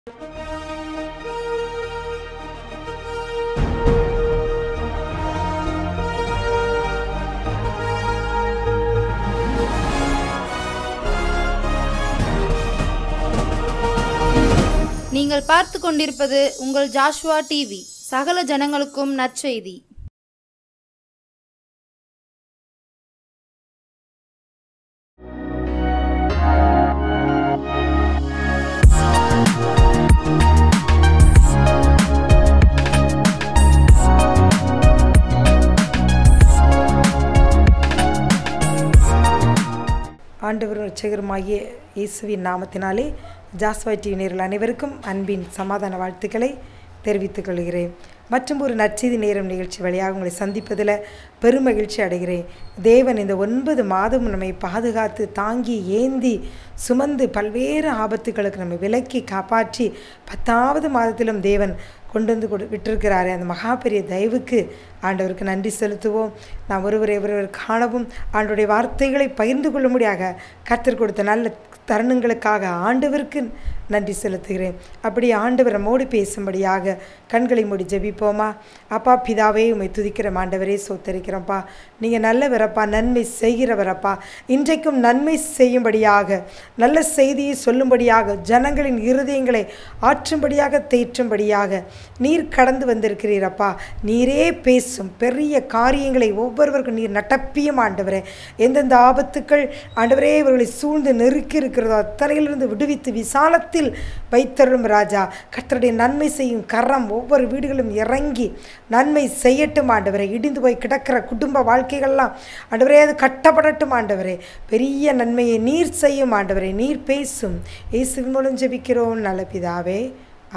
நீங்கள் பார்த்து கொண்டிருப்பது உங்கள் ஜாஷ்வா டிவி. சகல ஜனங்களுக்கும் நற்செய்தி. ஆண்டவரும் இரட்சகருமாகிய இயேசுவின் நாமத்தினாலே ஜாஷ்வா டிவி நேயர்கள் அனைவருக்கும் அன்பின் சமாதான வாழ்த்துக்களை தெரிவித்துக் கொள்கிறேன். மற்றும் ஒரு நற்செய்தி நேரம் நிகழ்ச்சி வழியாக உங்களை சந்திப்பதில் பெருமகிழ்ச்சி அடைகிறேன். தேவன் இந்த 9 மாதம் நம்மை பாதுகாத்து தாங்கி ஏந்தி சுமந்து பல்வேறு ஆபத்துகளுக்கு நம்மை விலக்கி காப்பாற்றி 10வது மாதத்திலும் தேவன் கொண்டு வந்து விட்டிருக்கிறாரே, அந்த மகா பெரிய தயவுக்கு ஆண்டவருக்கு நன்றி செலுத்துவோம். நாம் ஒருவர் காணவும் ஆண்டவருடைய வார்த்தைகளை பகிர்ந்து கொள்ளும்படியாக கர்த்தர் கொடுத்த நல்ல தருணங்களுக்காக ஆண்டவருக்கு நன்றி செலுத்துகிறேன். அப்படி ஆண்டவர் நம்மோடு பேசும்படியாக கண்களை மூடி ஜெபிப்போமா. அப்பா பிதாவே, உம்மை துதிக்கிறோம் ஆண்டவரே, சோத்தரிக்கிறோம்ப்பா. நீங்கள் நல்லவரப்பா, நன்மை செய்கிறவரப்பா. இன்றைக்கும் நன்மை செய்யும்படியாக, நல்ல செய்தியை சொல்லும்படியாக, ஜனங்களின் இருதயங்களை ஆற்றும்படியாக, தேற்றும்படியாக நீர் கடந்து வந்திருக்கிறீரப்பா. நீரே பேசும் பெரிய காரியங்களை ஒவ்வொருவருக்கும் நீர் நட்டப்பியும் ஆண்டவரே. எந்தெந்த ஆபத்துக்கள் ஆண்டவரே இவர்களை சூழ்ந்து நெருக்கி இருக்கிறதோ அத்தனையிலிருந்து விடுவித்து விசாலத்தில் வைத்தருளும் ராஜா. கர்த்தருடைய நன்மை செய்யும் கரம் ஒவ்வொரு வீடுகளும் இறங்கி நன்மை செய்யட்டும் ஆண்டவரே. இடிந்து போய் கிடக்கிற குடும்ப வாழ்க்கைகள்லாம் ஆண்டவரே அது கட்டப்படட்டும் ஆண்டவரே. பெரிய நன்மையை நீர் செய்யும் ஆண்டவரே. நீர் பேசும். இயேசுவின் மூலம் ஜெபிக்கிறோம் நல்ல பிதாவே,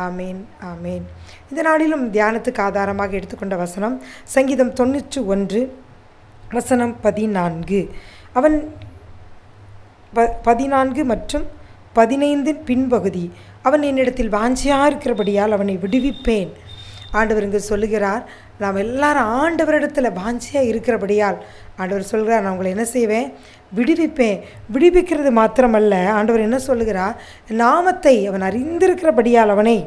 ஆமேன் ஆமேன். இந்த நாளிலும் தியானத்துக்கு ஆதாரமாக எடுத்துக்கொண்ட வசனம் சங்கீதம் 91 வசனம் 14. அவன் 14 மற்றும் 15 பின்பகுதி. அவன் என்னிடத்தில் வாஞ்சியாக இருக்கிறபடியால் அவனை விடுவிப்பேன். ஆண்டவர் இங்கு சொல்லுகிறார், நாம் எல்லாரும் ஆண்டவரிடத்தில் வாஞ்சியாக இருக்கிறபடியால் ஆண்டவர் சொல்கிறார், நான் உங்களை என்ன செய்வேன், விடுவிப்பேன். விடுவிக்கிறது மாத்திரமல்ல, ஆண்டவர் என்ன சொல்லுகிறார், நாமத்தை அவன் அறிந்திருக்கிறபடியால் அவனை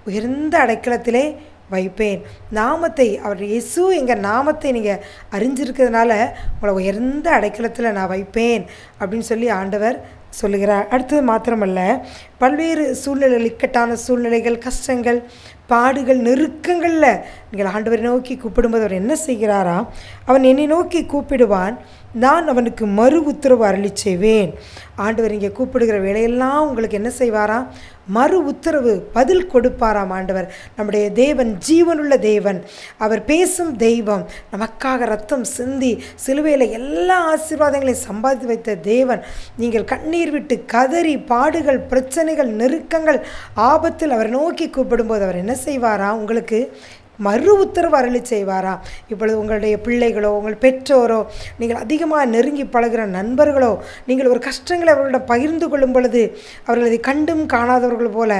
உயர்ந்த அடைக்கலத்திலே வைப்பேன். நாமத்தை அவர் இயேசு எங்கள் நாமத்தை நீங்கள் அறிஞ்சிருக்கிறதுனால உங்களை உயர்ந்த அடைக்கலத்தில் நான் வைப்பேன் அப்படின்னு சொல்லி ஆண்டவர் சொல்லுகிறார். அடுத்தது மாத்திரமல்ல, பல்வேறு சூழ்நிலைகள், இக்கட்டான சூழ்நிலைகள், கஷ்டங்கள், பாடுகள், நெருக்கங்களில் நீங்கள் ஆண்டவரை நோக்கி கூப்பிடும்போது அவர் என்ன செய்கிறாரா, அவன் என்னை நோக்கி கூப்பிடுவான், நான் அவனுக்கு மறு உத்தரவு அருளி செய்வேன். ஆண்டவர் இங்கே கூப்பிடுகிற வேலையெல்லாம் உங்களுக்கு என்ன செய்வாராம், மறு உத்தரவு பதில் கொடுப்பாராம். ஆண்டவர் நம்முடைய தேவன் ஜீவனுள்ள தேவன், அவர் பேசும் தெய்வம், நமக்காக ரத்தம் சிந்தி சிலுவையில் எல்லா ஆசீர்வாதங்களையும் சம்பாதித்து வைத்த தேவன். நீங்கள் கண்ணீர் விட்டு கதறி பாடுகள், பிரச்சனைகள், நெருக்கங்கள், ஆபத்தில் அவரை நோக்கி கூப்பிடும்போது அவர் என்ன செய்வாரா, உங்களுக்கு மறு உத்தரவு அருளி செய்வாரா. இப்பொழுது உங்களுடைய பிள்ளைகளோ, உங்கள் பெற்றோரோ, நீங்கள் அதிகமாக நெருங்கி பழகிற நண்பர்களோ, நீங்கள் ஒரு கஷ்டங்களை அவர்களிடம் பகிர்ந்து கொள்ளும் பொழுது அவர்கள் அதை கண்டும் காணாதவர்கள் போல,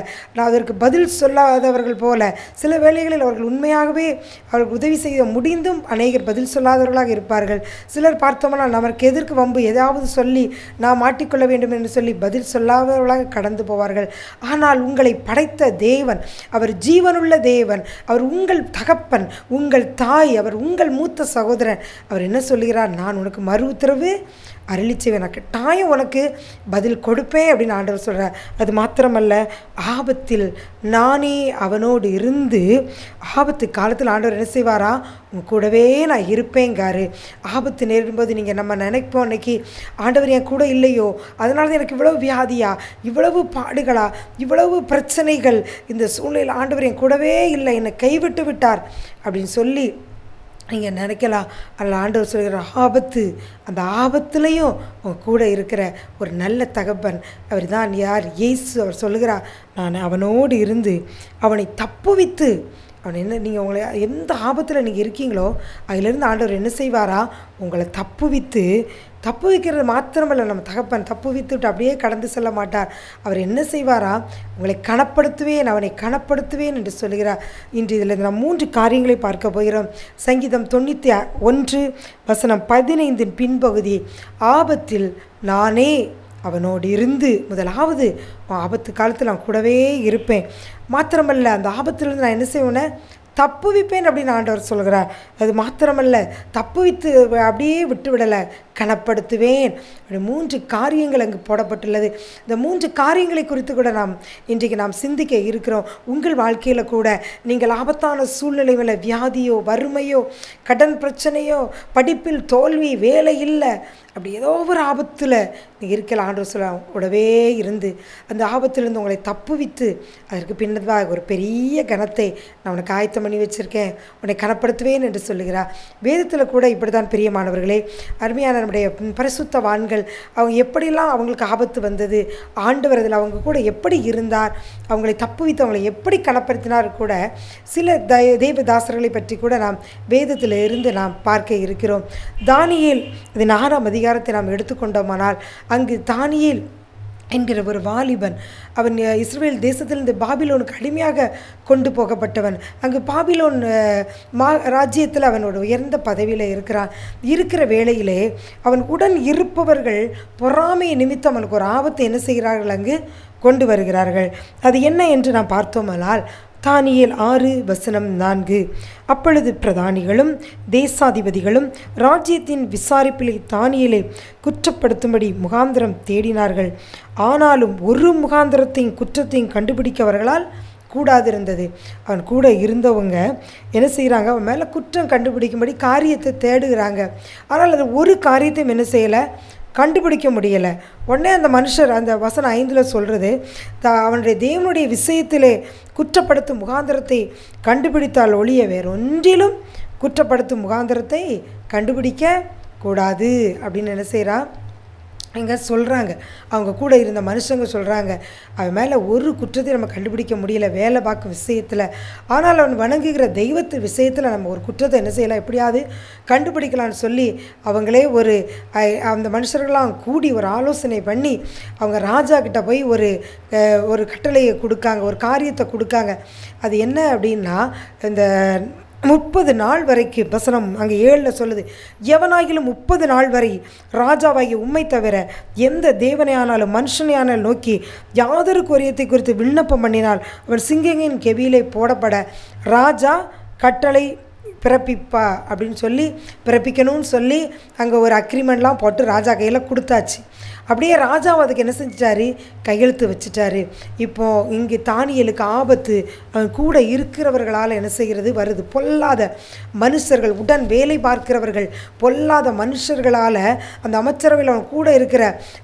அதற்கு பதில் சொல்லாதவர்கள் போல, சில வேளைகளில் அவர்கள் உண்மையாகவே அவர்கள் உதவி செய்ய முடிந்தும் அநேகர் பதில் சொல்லாதவர்களாக இருப்பார்கள். சிலர் பார்த்தோம்னா நமக்கு எதற்கு வம்பு, ஏதாவது சொல்லி நாம் மாட்டிக்கொள்ள வேண்டும் என்று சொல்லி பதில் சொல்லாதவர்களாக கடந்து போவார்கள். ஆனால் உங்களை படைத்த தேவன், அவர் ஜீவனுள்ள தேவன், அவர் உங்கள் தகப்பன், உங்கள் தாய், அவர் உங்கள் மூத்த சகோதரன். அவர் என்ன சொல்கிறார், நான் உனக்கு மறு உத்தரவு அருளி செய்வேன், நான் கட்டாயம் உனக்கு பதில் கொடுப்பேன் அப்படின்னு ஆண்டவர் சொல்கிறார். அது மாத்திரமல்ல, ஆபத்தில் நானே அவனோடு இருந்து, ஆபத்து காலத்தில் ஆண்டவர் என்ன செய்வாரா, உங்க கூடவே நான் இருப்பேங்காரு. ஆபத்து நேரும்போது நீங்கள் நம்ம நினைப்போம், அன்னைக்கு ஆண்டவர் என் கூட இல்லையோ, அதனால தான் எனக்கு இவ்வளவு வியாதியா, இவ்வளவு பாடுகளா, இவ்வளவு பிரச்சனைகள், இந்த சூழ்நிலையில் ஆண்டவர் என் கூடவே இல்லை, என்னை கைவிட்டு விட்டார் அப்படின்னு சொல்லி நீங்கள் நினைக்கலாம். அதில் ஆண்டவர் சொல்கிற ஆபத்து, அந்த ஆபத்துலேயும் உங்கள் கூட இருக்கிற ஒரு நல்ல தகப்பன் அவர் தான் யார், இயேசு. அவர் சொல்லுகிறார், நான் அவனோடு இருந்து அவனை தப்புவித்து, அவன் என்ன, நீங்கள் உங்களை எந்த ஆபத்தில் நீங்கள் இருக்கீங்களோ அதிலிருந்து ஆண்டவர் என்ன செய்வாரா, உங்களை தப்பு வைக்கிறது மாத்திரமல்ல, நம்ம தகப்பன் தப்பு வித்துட்டு அப்படியே கடந்து செல்ல மாட்டார். அவர் என்ன செய்வாரா, உங்களை கனப்படுத்துவேன், அவனை கனப்படுத்துவேன் என்று சொல்கிறார். இன்று இதில் நாம் 3 காரியங்களை பார்க்க போகிறோம். சங்கீதம் 91 வசனம் 15 பின்பகுதி. ஆபத்தில் நானே அவனோடு இருந்து முதலாவது ஆபத்து காலத்தில் நான் கூடவே இருப்பேன். மாத்திரமல்ல அந்த ஆபத்திலிருந்து நான் என்ன செய்வேன்னா தப்புவிப்பேன் அப்படின்னு ஆண்டவர் சொல்கிறார். அது மாத்திரமல்ல, தப்புவித்து அப்படியே விட்டு விடலை, கனப்படுத்துவேன். அப்படி 3 காரியங்கள் அங்கு போடப்பட்டுள்ளது. இந்த 3 காரியங்களை குறித்து கூட இன்றைக்கு நாம் சிந்திக்க இருக்கிறோம். உங்கள் வாழ்க்கையில் கூட நீங்கள் ஆபத்தான சூழ்நிலையில் வியாதியோ, வறுமையோ, கடன் பிரச்சனையோ, படிப்பில் தோல்வி, வேலை இல்லை, அப்படி ஏதோ ஒரு ஆபத்தில் நீங்கள் இருக்கலாம். ஆண்டவர் சொல்ல கூடவே இருந்து அந்த ஆபத்திலிருந்து உங்களை தப்புவித்து அதற்கு பின்னதாக ஒரு பெரிய கனத்தை நான் உனக்கு ஆயத்தம் பண்ணி வச்சுருக்கேன், உன்னை கனப்படுத்துவேன் என்று சொல்லுகிறார். வேதத்தில் கூட இப்படி தான் பிரியமானவர்களே, அருமையான நம்முடைய பரிசுத்தவான்கள் அவங்க எப்படிலாம் அவங்களுக்கு ஆபத்து வந்தது, ஆண்டவர் அதில் அவங்க கூட எப்படி இருந்தார், அவங்களை தப்புவித்து அவங்களை எப்படி கனப்படுத்தினார் கூட சில தேவதாசர்களை பற்றி கூட நாம் வேதத்தில் இருந்து நாம் பார்க்க இருக்கிறோம். தானியேல் இது 4ஆம் அதிகாரத்தை நாம் எடுத்துக்கொண்டோமானால் அங்கு தானியேல் என்கிற ஒரு வாலிபன், அவன் இஸ்ரவேல் தேசத்திலிருந்து பாபிலோனுக்கு அடிமையாக கொண்டு போகப்பட்டவன். அங்கு பாபிலோன் ராஜ்யத்தில் அவனோட உயர்ந்த பதவியில் இருக்கிற வேளையிலே அவன் உடன் இருப்பவர்கள் பொறாமை நிமித்தம் அவனுக்கு ஒரு ஆபத்தை என்ன செய்கிறார்கள், அங்கு கொண்டு வருகிறார்கள். அது என்ன என்று நாம் பார்த்தோமானால் தானியேல் 6:4 அப்பொழுது பிரதானிகளும் தேசாதிபதிகளும் ராஜ்யத்தின் விசாரிப்பிலே தானியேலை குற்றப்படுத்தும்படி முகாந்திரம் தேடினார்கள். ஆனாலும் ஒரு முகாந்திரத்தையும் குற்றத்தையும் கண்டுபிடிக்க அவர்களால் கூடாதிருந்தது. அவன் கூட இருந்தவங்க என்ன செய்கிறாங்க, அவன் மேலே குற்றம் கண்டுபிடிக்கும்படி காரியத்தை தேடுகிறாங்க. ஆனால் அது ஒரு காரியத்தையும் என்ன செய்யலை, கண்டுபிடிக்க முடியலை. உடனே அந்த மனுஷர் அந்த வசனம் 5 சொல்கிறது, அவனுடைய தேவனுடைய விஷயத்திலே குற்றப்படுத்தும் முகாந்திரத்தை கண்டுபிடித்தால் ஒழிய வேறொன்றிலும் குற்றப்படுத்தும் முகாந்திரத்தை கண்டுபிடிக்க கூடாது அப்படின்னு என்ன செய்கிறா இங்கே சொல்கிறாங்க. அவங்க கூட இருந்த மனுஷங்க சொல்கிறாங்க, அவன் மேலே ஒரு குற்றத்தை நம்ம கண்டுபிடிக்க முடியல வேலை பார்க்கும் விஷயத்தில். ஆனால் அவன் வணங்குகிற தெய்வத்து விஷயத்தில் நம்ம ஒரு குற்றத்தை என்ன செய்யலாம், எப்படியாவது கண்டுபிடிக்கலான்னு சொல்லி அவங்களே அந்த மனுஷர்களாம் கூடி ஒரு ஆலோசனை பண்ணி அவங்க ராஜா கிட்ட போய் ஒரு கட்டளையை கொடுக்காங்க, ஒரு காரியத்தை கொடுக்காங்க. அது என்ன அப்படின்னா, இந்த 30 நாள் வரைக்கும் வசனம் அங்கே 7 சொல்லுது, எவனாகிலும் 30 நாள் வரை ராஜாவாகி உம்மை தவிர எந்த தேவனை ஆனாலும் மனுஷனை ஆனாலும் நோக்கி யாதொரு காரியத்தை குறித்து விண்ணப்பம் பண்ணினால் அவன் சிங்கங்களின் கெவியிலே போடப்பட ராஜா கட்டளை பிறப்பிப்பா அப்படின்னு சொல்லி பிறப்பிக்கணும்னு சொல்லி அங்கே ஒரு அக்ரிமெண்ட்லாம் போட்டு ராஜா கையில் கொடுத்தாச்சு. அப்படியே ராஜா அதுக்கு என்ன செஞ்சிட்டாரு, கையெழுத்து வச்சுட்டாரு. இப்போது இங்கே தானியேலுக்கு ஆபத்து அவன் கூட இருக்கிறவர்களால் என்ன செய்கிறது வருது. பொல்லாத மனுஷர்கள், உடன் வேலை பார்க்கிறவர்கள், பொல்லாத மனுஷர்களால் அந்த அமைச்சரவையில் அவன் கூட இருக்கிற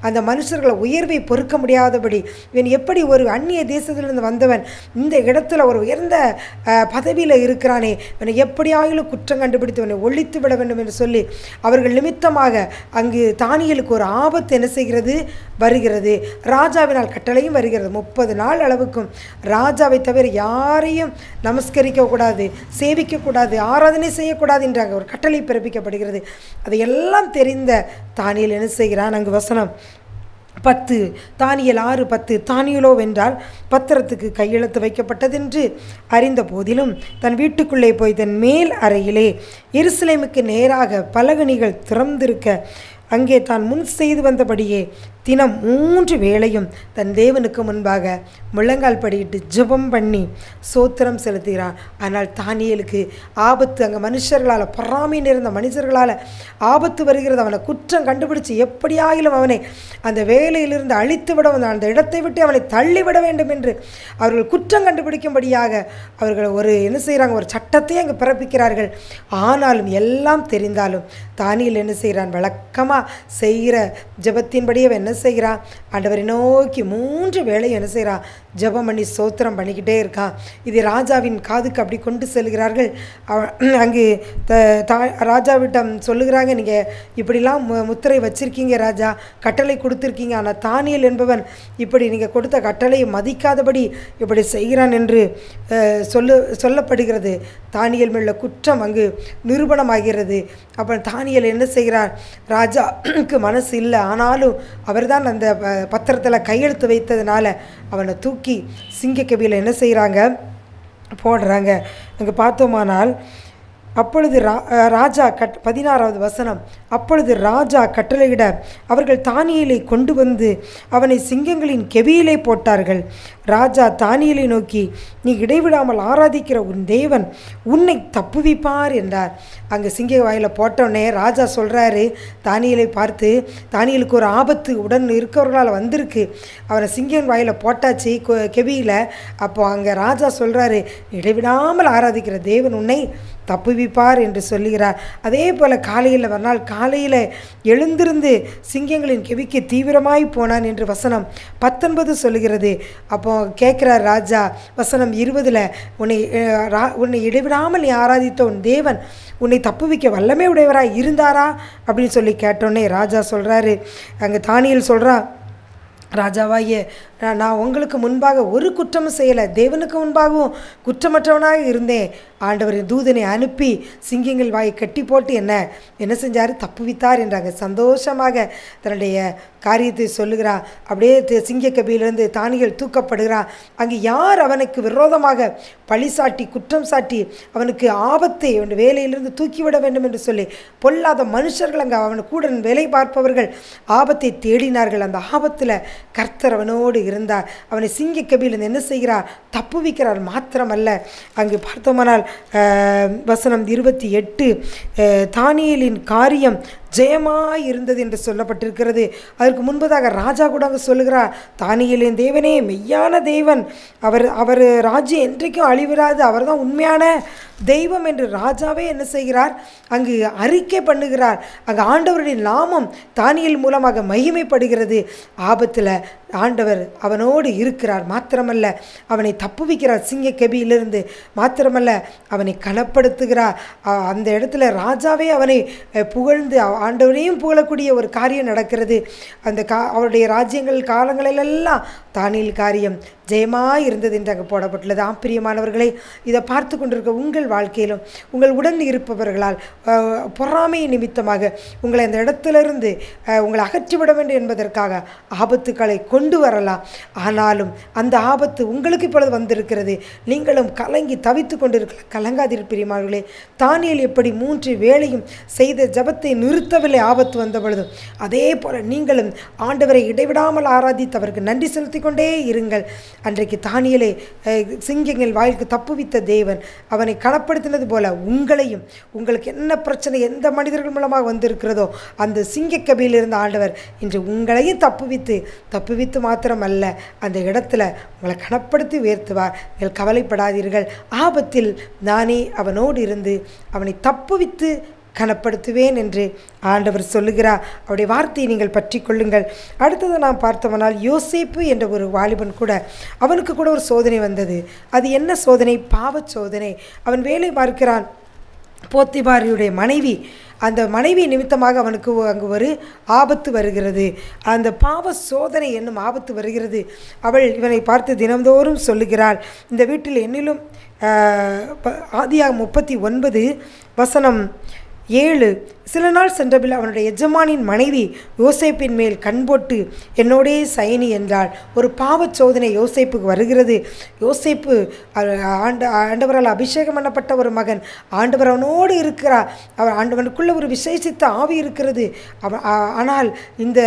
அந்த மனுஷர்களை உயர்வை பொறுக்க முடியாதபடி இவன் எப்படி ஒரு அந்நிய தேசத்திலிருந்து வந்தவன் இந்த இடத்துல ஒரு உயர்ந்த பதவியில் இருக்கிறானே, இவனை எப்படியாயிலும் குற்றம் கண்டுபிடித்து இவனை ஒழித்து விட வேண்டும் என்று சொல்லி அவர்கள் நிமித்தமாக அங்கு தானியேலுக்கு ஒரு ஆபத்து என்ன செய்கிறது வருகிறது. ராஜாவினால் கட்டளையும் வருகிறது, 30 நாள் அளவுக்கும் ராஜாவை தவிர யாரையும் நமஸ்கரிக்க கூடாது, சேவிக்க கூடாது, ஆராதனை செய்யக்கூடாது என்ற ஒரு கட்டளை பிறப்பிக்கப்படுகிறது. அதையெல்லாம் தெரிந்த தானியேல் என்ன செய்கிறான், அங்கு வசனம் 10 தானியேல் 6:10 தானியேலோ வென்றால் பத்திரத்துக்கு கையெழுத்து வைக்கப்பட்டதென்று அறிந்த போதிலும் தன் வீட்டுக்குள்ளே போய் தன் மேல் அறையிலே எருசலேமுக்கு நேராக பலகணிகள் திறந்திருக்க அங்கே தான் முன் செய்து வந்தபடியே தினம் 3 வேளையும் தன் தேவனுக்கு முன்பாக முழங்கால் படியிட்டு ஜெபம் பண்ணி சோத்திரம் செலுத்துகிறான். ஆனால் தானியேலுக்கு ஆபத்து, அங்கே மனுஷர்களால் பொறாமை நிறைந்த மனுஷர்களால் ஆபத்து வருகிறது. அவனை குற்றம் கண்டுபிடிச்சு எப்படியாயிலும் அவனை அந்த வேலையிலிருந்து அழித்து விட, அந்த இடத்தை விட்டு அவனை தள்ளிவிட வேண்டும் என்று அவர்கள் குற்றம் கண்டுபிடிக்கும்படியாக அவர்கள் என்ன செய்கிறாங்க, ஒரு சட்டத்தை அங்கே பிறப்பிக்கிறார்கள். ஆனாலும் எல்லாம் தெரிந்தாலும் தானியேல் என்ன செய்கிறான், வழக்கமாக செய்கிற ஜெபத்தின்படியே என்ன செய்கிறான், ஆண்டவரை நோக்கி 3 வேளையும் என்ன செய்கிறான், ஜெபம் பண்ணி சோத்திரம் பண்ணிக்கிட்டே இருக்கான். இது ராஜாவின் காதுக்கு அப்படி கொண்டு செல்கிறார்கள். அங்கு ராஜாவிட்டம் சொல்லுகிறாங்க, நீங்கள் இப்படிலாம் முத்திரை வச்சிருக்கீங்க ராஜா, கட்டளை கொடுத்துருக்கீங்க, ஆனால் தானியேல் என்பவன் இப்படி நீங்கள் கொடுத்த கட்டளையை மதிக்காதபடி இப்படி செய்கிறான் என்று சொல்லப்படுகிறது. தானியேல் மேல குற்றம் அங்கு நிரூபணமாகிறது. அப்புறம் தானியேல் என்ன செய்கிறார், ராஜாவுக்கு மனசு இல்லை, ஆனாலும் அவர்தான் அந்த பத்திரத்தில் கையெழுத்து வைத்ததுனால அவனை தூக்கி சிங்கக்கவியில் என்ன செய்கிறாங்க, போடுறாங்க. அங்கே பார்த்தோமானால் அப்பொழுது ராஜா 16வது வசனம், அப்பொழுது ராஜா கட்டளையிட அவர்கள் தானியேலை கொண்டு வந்து அவனை சிங்கங்களின் கெபியிலே போட்டார்கள். ராஜா தானியேலை நோக்கி, நீ இடைவிடாமல் ஆராதிக்கிற உன் தேவன் உன்னை தப்புவிப்பார் என்றார். அங்கே சிங்க வாயில் போட்டோடனே ராஜா சொல்கிறாரு தானியேலை பார்த்து, தானியேலுக்கு ஒரு ஆபத்து உடன் இருக்கிறவர்களால் வந்திருக்கு, அவரை சிங்கன் வாயில் போட்டாச்சு கெபியில். அப்போ அங்கே ராஜா சொல்கிறாரு, இடைவிடாமல் ஆராதிக்கிற தேவன் உன்னை தப்புவிப்பார் என்று சொல்லுகிறார். அதே போல் காலையில் மறுநாள் காலையில் எழுந்திருந்து சிங்கங்களின் கெபிக்கு தீவிரமாய் போனான் என்று வசனம் 19 சொல்லுகிறது. அப்போ கேட்குறார் ராஜா வசனம் 20, உன்னை இடைவிடாமல் நீ ஆராதித்த உன் தேவன் உன்னை தப்புவிக்க வல்லமை உடையவராய் இருந்தாரா அப்படின்னு சொல்லி கேட்டோன்னே ராஜா சொல்கிறாரு, அங்கே தானியேல் சொல்கிறா, ராஜாவாகிய நான் உங்களுக்கு முன்பாக ஒரு குற்றமும் செய்யலை, தேவனுக்கு முன்பாகவும் குற்றமற்றவனாக இருந்தேன். ஆண்டவரின் தூதனை அனுப்பி சிங்கங்கள் வாயை கட்டி போட்டு என்ன செஞ்சார், தப்புவித்தார் என்றாங்க. சந்தோஷமாக தன்னுடைய காரியத்தை சொல்லுகிறார். அப்படியே சிங்க கபியிலிருந்து தானியேல் தூக்கப்படுகிறார். அங்கே யார் அவனுக்கு விரோதமாக பழி சாட்டி குற்றம் சாட்டி அவனுக்கு ஆபத்தை அவன் வேலையிலிருந்து தூக்கிவிட வேண்டும் என்று சொல்லி பொல்லாத மனுஷர்கள் அங்கே அவனு கூட வேலை பார்ப்பவர்கள் ஆபத்தை தேடினார்கள். அந்த ஆபத்தில் கர்த்தர் அவனோடு இருந்தார். அவனை சிங்க கபியிலிருந்து என்ன செய்கிறார், தப்புவிக்கிறார். மாத்திரமல்ல, அங்கு பார்த்தோமானால் வசனம் 28, தானியேலின் காரியம் ஜெயமாய் இருந்தது என்று சொல்லப்பட்டிருக்கிறது. அதற்கு முன்பதாக ராஜா கூட அங்கே சொல்லுகிறார், தானியேலின் தேவனே மெய்யான தேவன், அவர் ராஜ்யம் என்றைக்கும் அழிவிராது, அவர் தான் உண்மையான தெய்வம் என்று ராஜாவே என்ன செய்கிறார், அங்கு அறிக்கை பண்ணுகிறார். அங்கு ஆண்டவருடைய நாமம் தானியேல் மூலமாக மகிமைப்படுகிறது. ஆபத்தில் ஆண்டவர் அவனோடு இருக்கிறார். மாத்திரமல்ல, அவனை தப்புவிக்கிறார் சிங்க கெபியிலிருந்து. மாத்திரமல்ல, அவனை கனப்படுத்துகிறார். அந்த இடத்துல ராஜாவே அவனை புகழ்ந்து ஆண்டவரையும் புகழக்கூடிய ஒரு காரியம் நடக்கிறது. அந்த அவருடைய ராஜ்யங்கள் காலங்களிலெல்லாம் தானியேல் காரியம் ஜெயமாய் இருந்தது என்று அங்கே போடப்பட்டுள்ளது. பிரியமானவர்களே, இதை பார்த்து கொண்டிருக்க உங்கள் வாழ்க்கையிலும் உங்கள் உடன் இருப்பவர்களால் பொறாமை நிமித்தமாக உங்களை அந்த இடத்திலிருந்து உங்களை அகற்றிவிட வேண்டும் என்பதற்காக ஆபத்துக்களை கொண்டு வரலாம். ஆனாலும் அந்த ஆபத்து உங்களுக்கு இப்பொழுது வந்திருக்கிறது. நீங்களும் கலங்கி தவித்து கொண்டிருக்கலாம். கலங்காதீர் பிரியமானவர்களே. தானியேல் எப்படி 3 வேளையும் செய்த ஜபத்தை நிறுத்தவில்லை ஆபத்து வந்த பொழுதும், அதே போல நீங்களும் ஆண்டவரை இடைவிடாமல் ஆராதித்து அவருக்கு நன்றி செலுத்தி கொண்டே இருங்கள். அன்றைக்கு தானியேலை சிங்கங்கள் வாயிலுக்கு தப்புவித்த தேவன் அவனை கனப்படுத்தினது போல உங்களையும், உங்களுக்கு என்ன பிரச்சனை எந்த மனிதர்கள் மூலமாக வந்திருக்கிறதோ அந்த சிங்க கபியில் இருந்த ஆண்டவர் இன்று உங்களையும் தப்புவித்து மாத்திரமல்ல, அந்த இடத்துல உங்களை கனப்படுத்தி உயர்த்துவார். நீங்கள் கவலைப்படாதீர்கள். ஆபத்தில் நானே அவனோடு இருந்து அவனை தப்புவித்து கனப்படுத்துவேன் என்று ஆண்டவர் சொல்லுகிறார். அவருடைய வார்த்தையை நீங்கள் பற்றி கொள்ளுங்கள். அடுத்தது நாம் பார்த்தோம்னால் யோசேப்பு என்ற ஒரு வாலிபன் கூட, அவனுக்கு கூட ஒரு சோதனை வந்தது. அது என்ன சோதனை? பாவ சோதனை. அவன் வேலை பார்க்கிறான். போத்திபாரியுடைய மனைவி, அந்த மனைவி நிமித்தமாக அவனுக்கு அங்கு ஒரு ஆபத்து வருகிறது. அந்த பாவ சோதனை என்னும் ஆபத்து வருகிறது. அவள் இவனை பார்த்து தினந்தோறும் சொல்லுகிறாள், இந்த வீட்டில் என்னிலும் ஆதியாகமம் 39 வசனம் 7, சில நாள் சென்றபில் அவனுடைய எஜமானின் மனைவி யோசேப்பின் மேல் கண் போட்டு என்னோடே சயனி என்றாள். ஒரு பாவ சோதனை யோசேப்புக்கு வருகிறது. யோசேப்பு ஆண்டவரால் அபிஷேகம் பண்ணப்பட்ட ஒரு மகன். ஆண்டவர் அவனோடு இருக்கிறார். ஆண்டவனுக்குள்ள ஒரு விசேஷித்த ஆவி இருக்கிறது. ஆனால் இந்த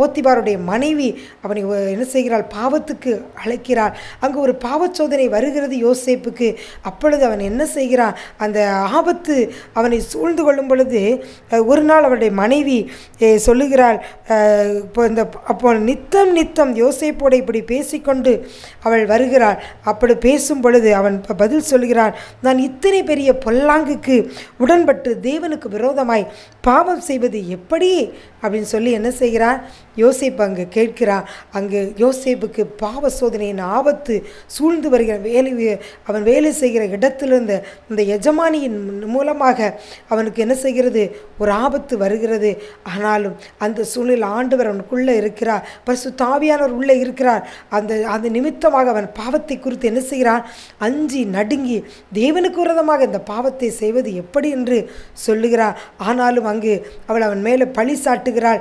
போத்திபாருடைய மனைவி அவனை என்ன செய்கிறாள், பாவத்துக்கு அழைக்கிறாள். அங்கு ஒரு பாவ சோதனை வருகிறது யோசேப்புக்கு. அப்பொழுது அவன் என்ன செய்கிறான், அந்த ஆபத்து அவனை சூழ்ந்து கொள்ளும் பொழுது ஒரு நாள் அவருடைய மனைவி சொல்லுகிறாள், அப்போ நித்தம் யோசேப்போடு இப்படி பேசிக்கொண்டு அவள் வருகிறாள். அப்படி பேசும் பொழுது அவன் பதில் சொல்கிறான், நான் இத்தனை பெரிய பொல்லாங்குக்கு உடன்பட்டு தேவனுக்கு விரோதமாய் பாவம் செய்வது எப்படி அப்படின்னு சொல்லி என்ன செய்கிறான், யோசேப்பு அங்கு கேட்கிறான். அங்கு யோசேப்புக்கு பாவ சோதனையின் ஆபத்து சூழ்ந்து வருகிற அவன் வேலை செய்கிற இடத்திலிருந்து இந்த எஜமானியின் மூலமாக அவனுக்கு என்ன செய்கிறது, ஒரு ஆபத்து வருகிறது. ஆனாலும் அந்த சூழ்நிலை ஆண்டவர் அவனுக்குள்ளே இருக்கிறார், பரிசுத்த ஆவியானவர் உள்ளே இருக்கிறார். அந்த நிமித்தமாக அவன் பாவத்தை குறித்து என்ன செய்கிறான், அஞ்சி நடுங்கி தேவனுக்கு விரோதமாக இந்த பாவத்தை செய்வது எப்படி என்று சொல்லுகிறார். ஆனாலும் அங்கு அவள் அவன் மேலே பழி சாட்டுகிறாள். பண்ணுகிறாள்.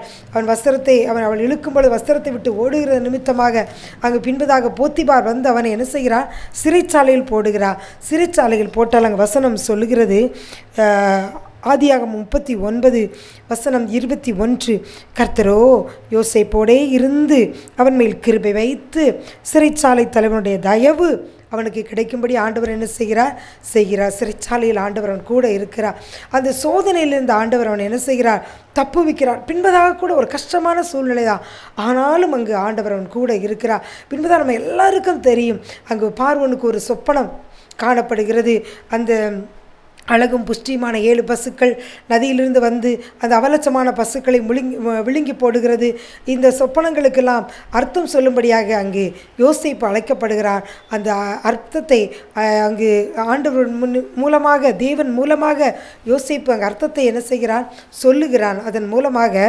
அவள் இழுக்கும்பொழுது வஸ்திரத்தை விட்டு ஓடுகிற நிமித்தமாக அங்கு பின்பதாக போத்திபார் வந்து அவனை என்ன செய்கிறார்? சிறைச்சாலையில் போடுகிறார். சிறைச்சாலையில் போட்டால் அங்கே வசனம் சொல்லுகிறது, ஆதியாகமம் 39:21, கர்த்தரோ யோசேப்போடே இருந்து அவன் மேல் கிருபை வைத்து சிறைச்சாலை தலைவனுடைய தயவு அவனுக்கு கிடைக்கும்படி ஆண்டவர் என்ன செய்கிறார்? சிறைச்சாலையில் ஆண்டவர் அவன் கூட இருக்கிறார். அந்த சோதனையிலிருந்து ஆண்டவர் அவன் என்ன செய்கிறார்? தப்புவிக்கிறார். பின்பதாக கூட ஒரு கஷ்டமான சூழ்நிலை தான், ஆனாலும் அங்கு ஆண்டவர் அவன் கூட இருக்கிறார். பின்பதாக நம்ம எல்லாருக்கும் தெரியும், அங்கு பார்வோனுக்கு ஒரு சொப்பனம் காணப்படுகிறது. அந்த அழகும் புஷ்டியுமான 7 பசுக்கள் நதியிலிருந்து வந்து அந்த அவலட்சமான பசுக்களை விழுங்கி போடுகிறது. இந்த சொப்பனங்களுக்கெல்லாம் அர்த்தம் சொல்லும்படியாக அங்கு யோசேப்பு அழைக்கப்படுகிறார். அந்த அர்த்தத்தை அங்கு ஆண்டவர் மூலமாக, தேவன் மூலமாக யோசேப்பு அங்கு அர்த்தத்தை என்ன செய்கிறான்? சொல்லுகிறான். அதன் மூலமாக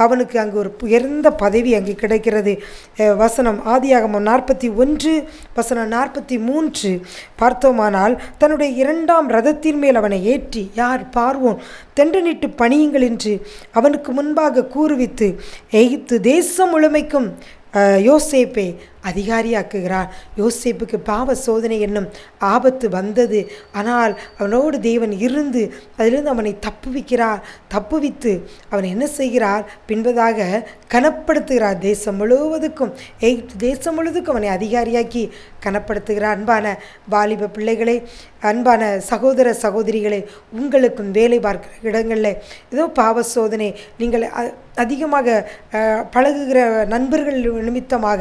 அவனுக்கு அங்கு ஒரு உயர்ந்த பதவி அங்கு கிடைக்கிறது. வசனம் ஆதியாகமம் 41:43 பார்த்தோமானால், தன்னுடைய 2ஆம் ரதத்தின் மேல் அவனை ஏற்றி, யார்? பார்வோன், தெண்டனிட்டு பணியுங்கள் என்று அவனுக்கு முன்பாக கூறுவித்து எகிப்து தேசம் முழுமைக்கும் யோசேப்பை அதிகாரியாக்குகிறார். யோசேப்புக்கு பாவ சோதனை என்னும் ஆபத்து வந்தது. ஆனால் அவனோடு தேவன் இருந்து அதிலிருந்து அவனை தப்புவித்து அவன் என்ன செய்கிறார்? பின்பதாக கனப்படுத்துகிறார். தேசம் முழுவதுக்கும், தேசம் முழுவதுக்கும் அவனை அதிகாரியாக்கி கனப்படுத்துகிறார். அன்பான வாலிப பிள்ளைகளே, அன்பான சகோதர சகோதரிகளே, உங்களுக்கும் வேலை பார்க்கிற இடங்களில் ஏதோ பாவ சோதனை, நீங்கள் அதிகமாக பழகுகிற நண்பர்கள் நிமித்தமாக,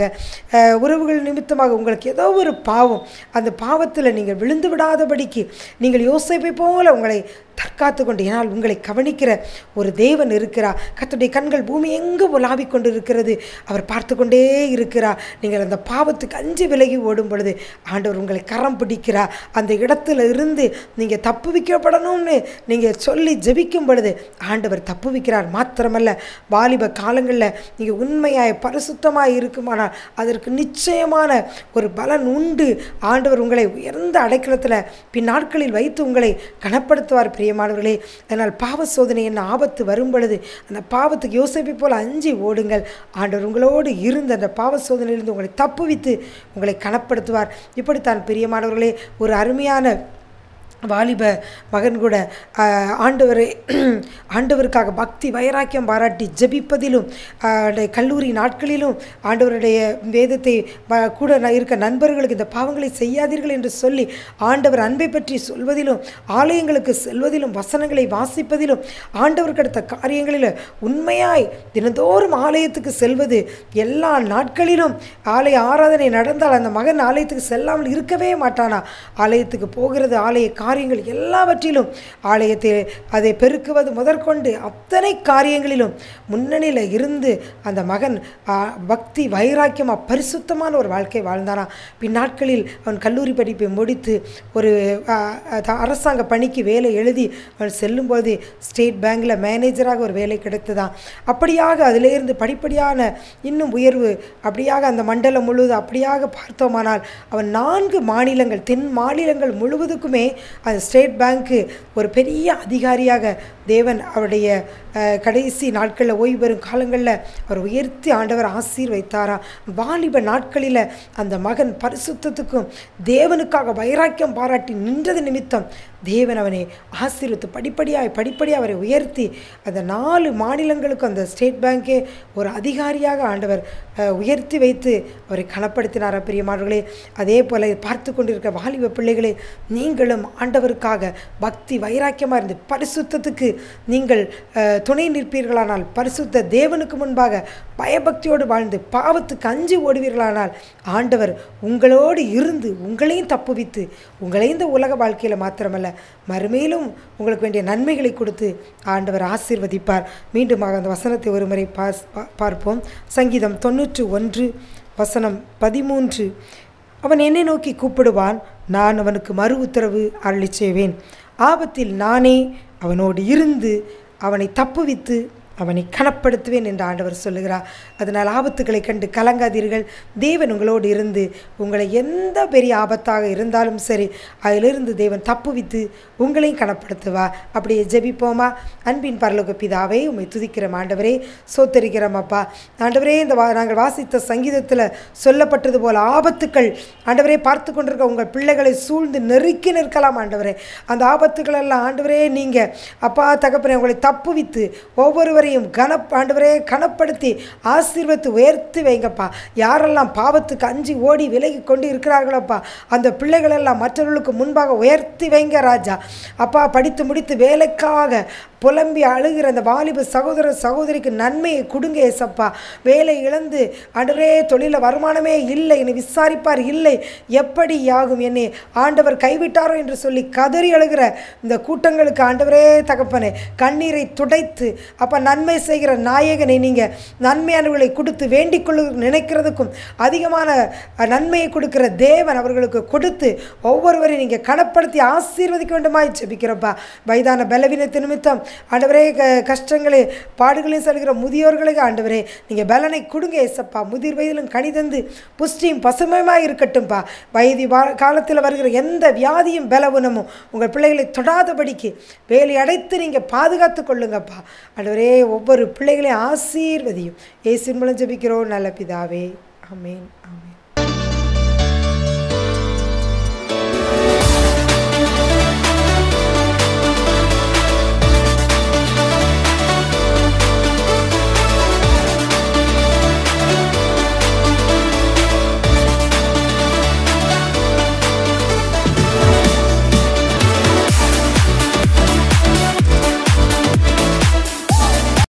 உறவுகள் நிமித்தமாக உங்களுக்கு ஏதோ ஒரு பாவம், அந்த பாவத்தில் நீங்கள் விழுந்து விடாதபடிக்கு நீங்கள் யோசேப்பை போல உங்களை தற்காத்து கொண்டு, ஏனால் உங்களை கவனிக்கிற ஒரு தேவன் இருக்கிறார். கர்த்தருடைய கண்கள் பூமி எங்கு உலாவிக் கொண்டு இருக்கிறது, அவர் பார்த்து கொண்டே இருக்கிறார். நீங்கள் அந்த பாவத்துக்கு அஞ்சு விலகி ஓடும் பொழுது ஆண்டவர் உங்களை கரம் பிடிக்கிறார். அந்த இடத்துல இருந்து நீங்கள் தப்புவிக்கப்படணும்னு நீங்கள் சொல்லி ஜெபிக்கும் பொழுது ஆண்டவர் தப்புவிக்கிறார். மாத்திரமல்ல, வாலிப காலங்களில் நீங்கள் உண்மையாய் பரிசுத்தமாய் இருக்குமானால் அதற்கு நிச்சயமான ஒரு பலன் உண்டு. ஆண்டவர் உங்களை உயர்ந்த அடைக்கலத்தில் பின்னாட்களில் வைத்து உங்களை கனப்படுத்துவார். பிரியமானவர்களே, அதனால் பாவ சோதனை என்ன ஆபத்து வரும் பொழுது அந்த பாவத்துக்கு யோசேப்பை போல அஞ்சி ஓடுங்கள். ஆண்டவர் உங்களோடு இருந்து அந்த பாவ சோதனையிலிருந்து உங்களை தப்புவித்து உங்களை கனப்படுத்துவார். இப்படித்தான் பிரியமானவர்களே, ஒரு அருமையான வாலிப மகன் கூட ஆண்டவருக்காக பக்தி வைராக்கியம் பாராட்டி ஜெபிப்பதிலும் கல்லூரி நாட்களிலும் ஆண்டவருடைய வேதத்தை கூட இருக்க நண்பர்களுக்கு இந்த பாவங்களை செய்யாதீர்கள் என்று சொல்லி ஆண்டவர் அன்பை பற்றி சொல்வதிலும், ஆலயங்களுக்கு செல்வதிலும், வசனங்களை வாசிப்பதிலும், ஆண்டவருக்கு அடுத்த காரியங்களில் உண்மையாய் தினந்தோறும் ஆலயத்துக்கு செல்வது, எல்லா நாட்களிலும் ஆலய ஆராதனை நடந்தால் அந்த மகன் ஆலயத்துக்கு செல்லாமல் இருக்கவே மாட்டானா? ஆலயத்துக்கு போகிறது, ஆலய காரியங்கள் எல்லாவற்றிலும், ஆலயத்தில் அதை பெருக்குவது முதற்கொண்டு அத்தனை காரியங்களிலும் முன்னணியில் இருந்து அந்த மகன் பக்தி வைராக்கியமாக பரிசுத்தமான ஒரு வாழ்க்கை வாழ்ந்தானா. பின்னாட்களில் அவன் கல்லூரி படிப்பை முடித்து ஒரு அரசாங்க பணிக்கு வேலை எழுதி அவன் செல்லும்போது ஸ்டேட் பேங்கில் மேனேஜராக ஒரு வேலை கிடைத்ததான். அப்படியாக அதிலிருந்து படிப்படியான இன்னும் உயர்வு, அப்படியாக அந்த மண்டலம் முழுவதும் அப்படியாக பார்த்தோமானால் அவன் 4 மாநிலங்கள், தென் மாநிலங்கள் முழுவதுக்குமே அந்த ஸ்டேட் பேங்க்கு ஒரு பெரிய அதிகாரியாக தேவன் அவருடைய கடைசி நாட்களில், ஓய்வு பெறும் காலங்களில் அவர் உயர்த்தி ஆண்டவர் ஆசீர்வைத்தாராம். வாலிப நாட்களில் அந்த மகன் பரிசுத்தத்துக்கும் தேவனுக்காக வைராக்கியம் பாராட்டி நின்றது நிமித்தம் தேவன் அவனை ஆசீர்வித்து படிப்படியாக அவரை உயர்த்தி அந்த 4 மாநிலங்களுக்கும் அந்த ஸ்டேட் பேங்கே ஒரு அதிகாரியாக ஆண்டவர் உயர்த்தி வைத்து அவரை கனப்படுத்தினார். பிரியமானவர்களே, அதே போல் பார்த்து கொண்டிருக்க வாலிப பிள்ளைகளே, நீங்களும் ஆண்டவருக்காக பக்தி வைராக்கியமாக இருந்து பரிசுத்தத்துக்கு நீங்கள் துணை நிற்பீர்களானால், பரிசுத்த தேவனுக்கு முன்பாக பயபக்தியோடு வாழ்ந்து பாவத்துக்கு அஞ்சி ஓடுவீர்களானால் ஆண்டவர் உங்களோடு இருந்து உங்களையும் தப்புவித்து உங்களை இந்த உலக வாழ்க்கையில் மாத்திரமல்ல மறுமையிலும் உங்களுக்கு வேண்டிய நன்மைகளை கொடுத்து ஆண்டவர் ஆசீர்வதிப்பார். மீண்டுமாக அந்த வசனத்தை ஒரு முறை பார்ப்போம். சங்கீதம் 91:13. அவன் என்னை நோக்கி கூப்பிடுவான், நான் அவனுக்கு மறு உத்தரவு அருளி செய்வேன். ஆபத்தில் நானே அவனோடு இருந்து அவனை தப்புவித்து அவனை கனப்படுத்துவேன் என்று ஆண்டவர் சொல்லுகிறார். அதனால் ஆபத்துக்களை கண்டு கலங்காதீர்கள். தேவன் உங்களோடு இருந்து உங்களை எந்த பெரிய ஆபத்தாக இருந்தாலும் சரி அதிலிருந்து தேவன் தப்புவித்து உங்களையும் கனப்படுத்துவார். அப்படியே ஜெபிப்போமா? அன்பின் பரலோக பிதாவே, உம்மை துதிக்கிறோம் ஆண்டவரே, சோத்தரிக்கிறோம் அப்பா. ஆண்டவரே, இந்த நாங்கள் வாசித்த சங்கீதத்தில் சொல்லப்பட்டது போல் ஆபத்துக்கள் ஆண்டவரே பார்த்து கொண்டிருக்க உங்கள் பிள்ளைகளை சூழ்ந்து நெருக்கி நிற்கலாம் ஆண்டவரே. அந்த ஆபத்துக்கள் எல்லாம் ஆண்டவரே நீங்கள் அப்பா தகப்பனே உங்களை தப்புவித்து ஒவ்வொருவரையும் ஆண்டவரே கனப்படுத்தி ஆசீர்வதித்து உயர்த்தி வைங்கப்பா. யாரெல்லாம் பாவத்துக்கு அஞ்சி ஓடி விலகி கொண்டு இருக்கிறார்களப்பா, அந்த பிள்ளைகளெல்லாம் மற்றவர்களுக்கு முன்பாக உயர்த்தி வைங்க ராஜா. அப்பா, படித்து முடித்து வேலைக்காக புலம்பி அழுகிற அந்த வாலிப சகோதர சகோதரிக்கு நன்மையை கொடுங்க ஏசப்பா. வேலை இழந்து ஆண்டவரே தொழில வருமானமே இல்லை, என்னை விசாரிப்பார் இல்லை, எப்படி யாகும், என்னை ஆண்டவர் கைவிட்டாரோ என்று சொல்லி கதறி அழுகிற இந்த கூட்டங்களுக்கு ஆண்டவரே தகப்பனே கண்ணீரை துடைத்து அப்பா நன்மை செய்கிற நாயகனை நீங்கள் நன்மையானவர்களை கொடுத்து வேண்டிக் கொள்ள நினைக்கிறதுக்கும் அதிகமான நன்மையை கொடுக்கிற தேவன் அவர்களுக்கு கொடுத்து ஒவ்வொருவரையும் நீங்கள் கனப்படுத்தி ஆசீர்வதிக்க வேண்டுமாய் ஜெபிக்கிறப்பா. வயதான பலவீனத்து நிமித்தம் ஆண்டவரே கஷ்டங்களே பாடுகளையும் செல்கிற முதியோர்களுக்கு ஆண்டவரே நீங்கள் பலனை கொடுங்க ஏசப்பா. முதிர் வயதிலும் கனிதந்து புஷ்டியும் பசுமையுமாய் இருக்கட்டும்பா. வயது காலத்தில் வருகிற எந்த வியாதியும் பலவீனமும் உங்கள் பிள்ளைகளை தொடாதபடிக்கு வேலை அடைத்து நீங்கள் பாதுகாத்து கொள்ளுங்கப்பா. ஆண்டவரே, ஒவ்வொரு பிள்ளைகளையும் ஆசீர்வதியும். இயேசுவின் மூலம் ஜெபிக்கிறோம் நல்ல பிதாவே. ஆமென், ஆமென்.